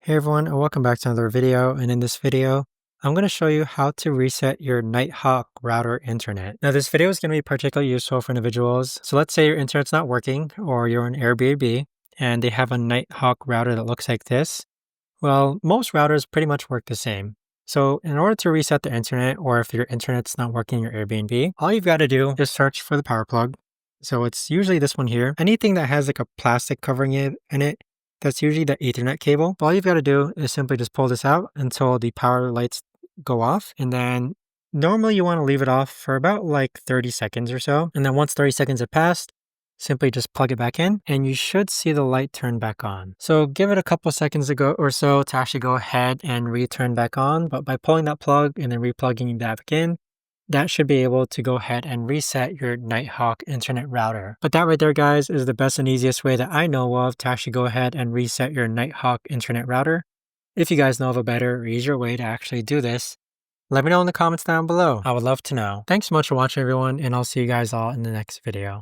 Hey everyone, and welcome back to another video. And in this video, I'm going to show you how to reset your Nighthawk router internet. Now, this video is going to be particularly useful for individuals. So let's say your internet's not working or you're on Airbnb and they have a Nighthawk router that looks like this. Well, most routers pretty much work the same. So in order to reset the internet, or if your internet's not working in your Airbnb, all you've got to do is search for the power plug. So it's usually this one here. Anything that has like a plastic covering it in it, that's usually the Ethernet cable. All you've got to do is simply just pull this out until the power lights go off. And then normally you want to leave it off for about like 30 seconds or so. And then once 30 seconds have passed, simply just plug it back in and you should see the light turn back on. So give it a couple seconds ago or so to actually go ahead and return back on. But by pulling that plug and then replugging that back in, that should be able to go ahead and reset your Nighthawk internet router. But that right there, guys, is the best and easiest way that I know of to actually go ahead and reset your Nighthawk internet router. If you guys know of a better or easier way to actually do this, let me know in the comments down below. I would love to know. Thanks so much for watching, everyone, and I'll see you guys all in the next video.